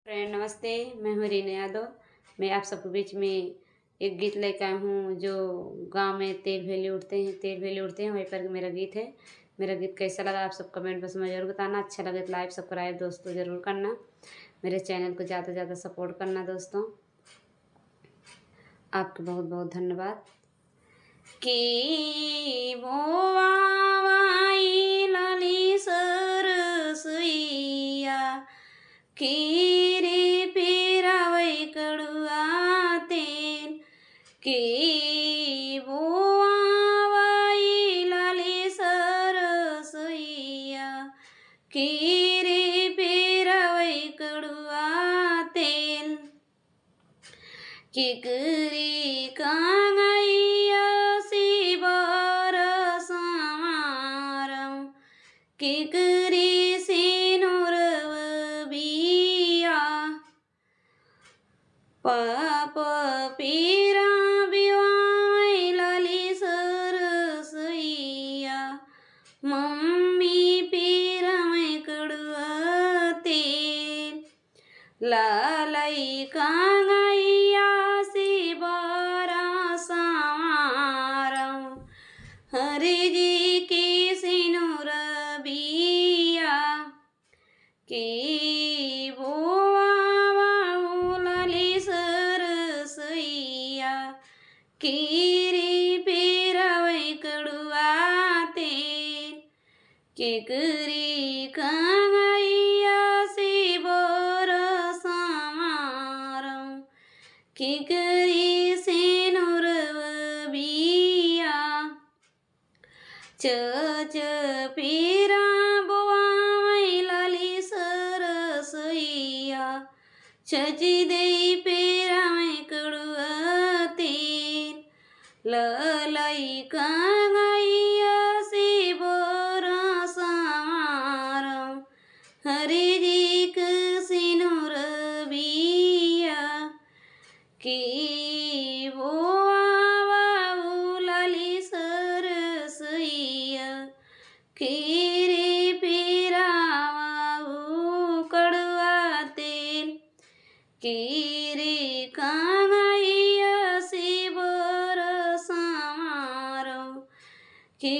Friend नमस्ते। मैं हूँ रीना यादव। मैं आप सबके बीच में एक गीत लेकर आई हूँ जो गांव में तेल भेले उड़ते हैं वहीं पर मेरा गीत है। मेरा गीत कैसा लगा आप सब कमेंट बॉक्स में ज़रूर बताना। अच्छा लगे तो लाइक सब्सक्राइब दोस्तों ज़रूर करना। मेरे चैनल को ज़्यादा से ज़्यादा सपोर्ट करना दोस्तों। आपके बहुत बहुत धन्यवाद। कि बोवाई लाली सरसैया की रे पेरावै कड़ुआ तेल की बोवाई लाली सरसैया की रे पेरावै कड़ुआ तेल किकरी कांगैया सिबर समारम किकरी सिनुर बिया पाप पीरा बिवाई लाली सरसैया मम्मी पीरा में कड़ुआ तेल लालई कांगैया सिबारा समारम हरि जी की सिनुर बिया की बोवा लाली सरसैया कीरी पेरावै कड़ुआ तेल केकरी कांगैया सिबर समारम किकरी सिनुर बिया च पीरा बोवाई लाली सरसैया छची दे पेरा में कड़ुआ तेल ललई कांगैया सिबर समारम हरि जी के सिनुर बिया की बोवा लाली सरसैया की रे पेरावै कड़ुआ तेल की रे कांगैया सिबर समारम की